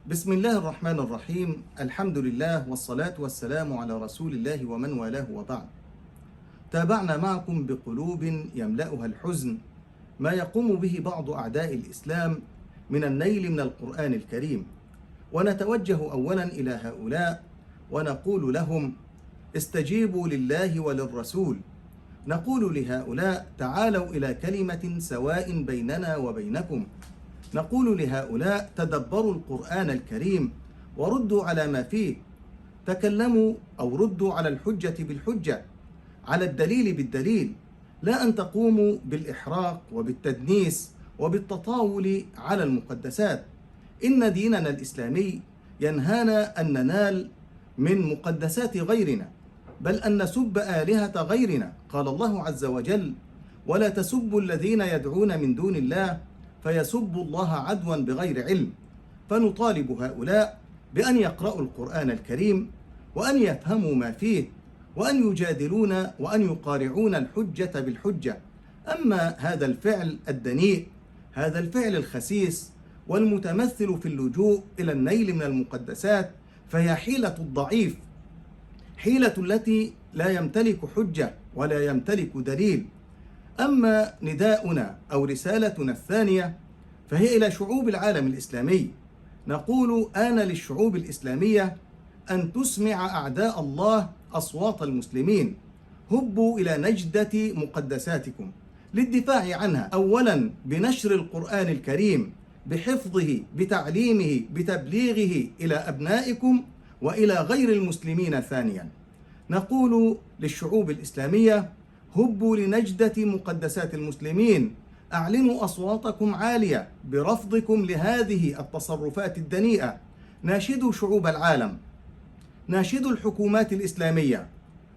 بسم الله الرحمن الرحيم. الحمد لله والصلاة والسلام على رسول الله ومن والاه وبعد. تابعنا معكم بقلوب يملأها الحزن ما يقوم به بعض أعداء الإسلام من النيل من القرآن الكريم، ونتوجه أولا إلى هؤلاء ونقول لهم: استجيبوا لله وللرسول. نقول لهؤلاء: تعالوا إلى كلمة سواء بيننا وبينكم. نقول لهؤلاء: تدبروا القرآن الكريم وردوا على ما فيه. تكلموا أو ردوا على الحجة بالحجة، على الدليل بالدليل، لا أن تقوموا بالإحراق وبالتدنيس وبالتطاول على المقدسات. إن ديننا الإسلامي ينهانا أن ننال من مقدسات غيرنا، بل أن نسب آلهة غيرنا. قال الله عز وجل: ولا تسبوا الذين يدعون من دون الله فيسبوا الله عدوا بغير علم. فنطالب هؤلاء بأن يقرأوا القرآن الكريم وأن يفهموا ما فيه وأن يجادلون وأن يقارعون الحجة بالحجة. أما هذا الفعل الدنيء، هذا الفعل الخسيس والمتمثل في اللجوء إلى النيل من المقدسات، فهي حيلة الضعيف، حيلة التي لا يمتلك حجة ولا يمتلك دليل. أما نداؤنا أو رسالتنا الثانية فهي إلى شعوب العالم الإسلامي. نقول: آن للشعوب الإسلامية أن تسمع أعداء الله أصوات المسلمين. هبوا إلى نجدة مقدساتكم للدفاع عنها، أولا بنشر القرآن الكريم، بحفظه، بتعليمه، بتبليغه إلى أبنائكم وإلى غير المسلمين ثانيا. نقول للشعوب الإسلامية: هبوا لنجدة مقدسات المسلمين، أعلنوا أصواتكم عالية برفضكم لهذه التصرفات الدنيئة. ناشدوا شعوب العالم، ناشدوا الحكومات الإسلامية،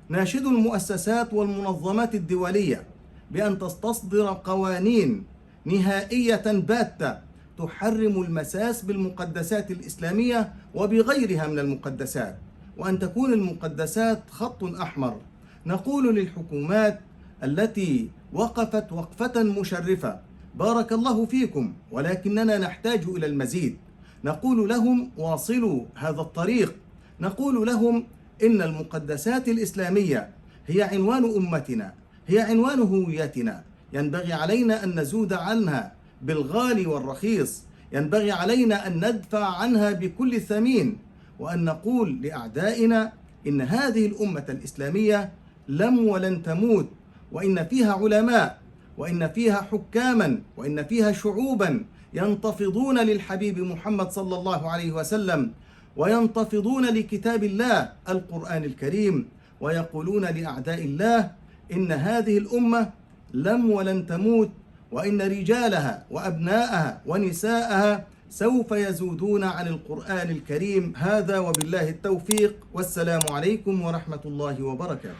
ناشدوا المؤسسات والمنظمات الدولية بأن تستصدر قوانين نهائية باتة تحرم المساس بالمقدسات الإسلامية وبغيرها من المقدسات، وأن تكون المقدسات خط أحمر. نقول للحكومات التي وقفت وقفة مشرفة: بارك الله فيكم، ولكننا نحتاج إلى المزيد. نقول لهم: واصلوا هذا الطريق. نقول لهم: إن المقدسات الإسلامية هي عنوان أمتنا، هي عنوان هويتنا. ينبغي علينا أن نزود عنها بالغالي والرخيص، ينبغي علينا أن ندفع عنها بكل ثمين، وأن نقول لأعدائنا: إن هذه الأمة الإسلامية لم ولن تموت، وإن فيها علماء، وإن فيها حكاما، وإن فيها شعوبا ينتفضون للحبيب محمد صلى الله عليه وسلم، وينتفضون لكتاب الله القرآن الكريم، ويقولون لأعداء الله: إن هذه الأمة لم ولن تموت، وإن رجالها وأبناءها ونساءها سوف يزودون عن القرآن الكريم. هذا وبالله التوفيق، والسلام عليكم ورحمة الله وبركاته.